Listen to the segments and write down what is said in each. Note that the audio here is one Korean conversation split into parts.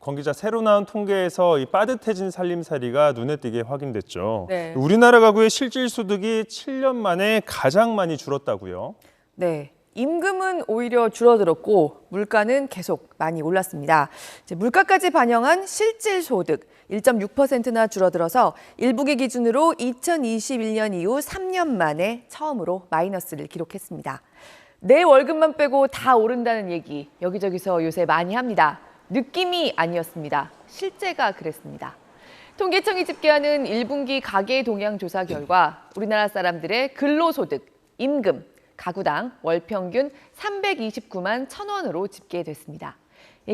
권 기자, 새로 나온 통계에서 이 빠듯해진 살림살이가 눈에 띄게 확인됐죠. 네. 우리나라 가구의 실질 소득이 7년 만에 가장 많이 줄었다고요? 네. 임금은 오히려 줄어들었고 물가는 계속 많이 올랐습니다. 이제 물가까지 반영한 실질 소득 1.6%나 줄어들어서 1분기 기준으로 2021년 이후 3년 만에 처음으로 마이너스를 기록했습니다. 내 월급만 빼고 다 오른다는 얘기 여기저기서 요새 많이 합니다. 느낌이 아니었습니다. 실제가 그랬습니다. 통계청이 집계하는 1분기 가계 동향 조사 결과 우리나라 사람들의 근로소득, 임금, 가구당 월 평균 329만 1,000원으로 집계됐습니다.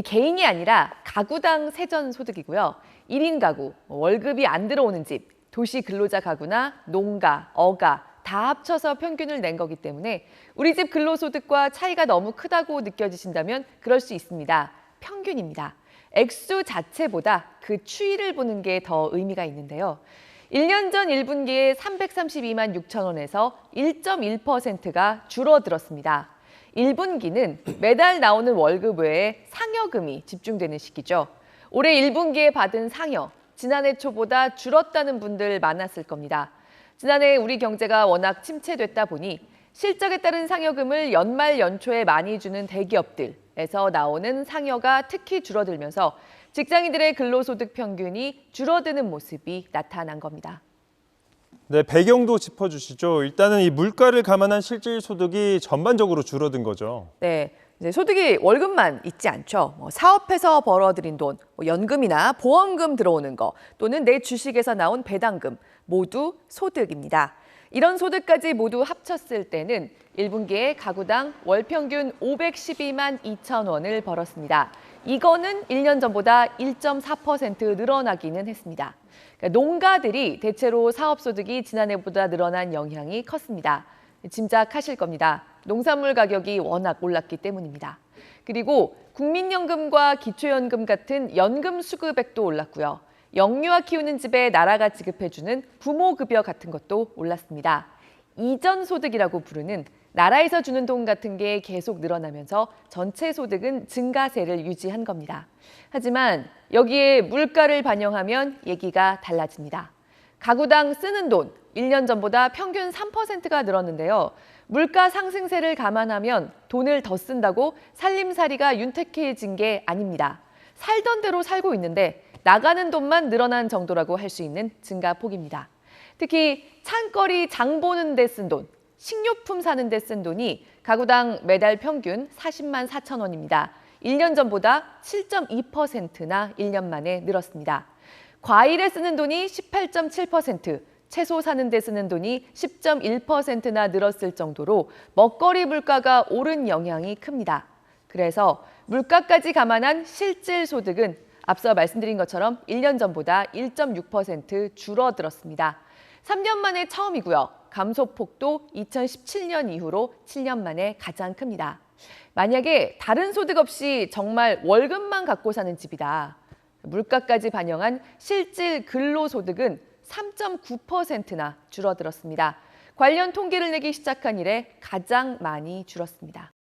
개인이 아니라 가구당 세전 소득이고요. 1인 가구, 월급이 안 들어오는 집, 도시 근로자 가구나 농가, 어가 다 합쳐서 평균을 낸 거기 때문에 우리 집 근로소득과 차이가 너무 크다고 느껴지신다면 그럴 수 있습니다. 평균입니다. 액수 자체보다 그 추이를 보는 게 더 의미가 있는데요. 1년 전 1분기에 332만 6천 원에서 1.1%가 줄어들었습니다. 1분기는 매달 나오는 월급 외에 상여금이 집중되는 시기죠. 올해 1분기에 받은 상여, 지난해 초보다 줄었다는 분들 많았을 겁니다. 지난해 우리 경제가 워낙 침체됐다 보니 실적에 따른 상여금을 연말 연초에 많이 주는 대기업들에서 나오는 상여가 특히 줄어들면서 직장인들의 근로소득 평균이 줄어드는 모습이 나타난 겁니다. 네, 배경도 짚어주시죠. 일단은 이 물가를 감안한 실질 소득이 전반적으로 줄어든 거죠. 네, 이제 소득이 월급만 있지 않죠. 사업해서 벌어들인 돈, 연금이나 보험금 들어오는 거, 또는 내 주식에서 나온 배당금, 모두 소득입니다. 이런 소득까지 모두 합쳤을 때는 1분기에 가구당 월 평균 512만 2천 원을 벌었습니다. 이거는 1년 전보다 1.4% 늘어나기는 했습니다. 그러니까 농가들이 대체로 사업소득이 지난해보다 늘어난 영향이 컸습니다. 짐작하실 겁니다. 농산물 가격이 워낙 올랐기 때문입니다. 그리고 국민연금과 기초연금 같은 연금 수급액도 올랐고요. 영유아 키우는 집에 나라가 지급해주는 부모급여 같은 것도 올랐습니다. 이전 소득이라고 부르는 나라에서 주는 돈 같은 게 계속 늘어나면서 전체 소득은 증가세를 유지한 겁니다. 하지만 여기에 물가를 반영하면 얘기가 달라집니다. 가구당 쓰는 돈, 1년 전보다 평균 3%가 늘었는데요. 물가 상승세를 감안하면 돈을 더 쓴다고 살림살이가 윤택해진 게 아닙니다. 살던 대로 살고 있는데 나가는 돈만 늘어난 정도라고 할 수 있는 증가폭입니다. 특히 찬거리 장 보는 데 쓴 돈, 식료품 사는 데 쓴 돈이 가구당 매달 평균 40만 4천 원입니다. 1년 전보다 7.2%나 1년 만에 늘었습니다. 과일에 쓰는 돈이 18.7%, 채소 사는 데 쓰는 돈이 10.1%나 늘었을 정도로 먹거리 물가가 오른 영향이 큽니다. 그래서 물가까지 감안한 실질 소득은 앞서 말씀드린 것처럼 1년 전보다 1.6% 줄어들었습니다. 3년 만에 처음이고요. 감소폭도 2017년 이후로 7년 만에 가장 큽니다. 만약에 다른 소득 없이 정말 월급만 갖고 사는 집이다. 물가까지 반영한 실질 근로소득은 3.9%나 줄어들었습니다. 관련 통계를 내기 시작한 이래 가장 많이 줄었습니다.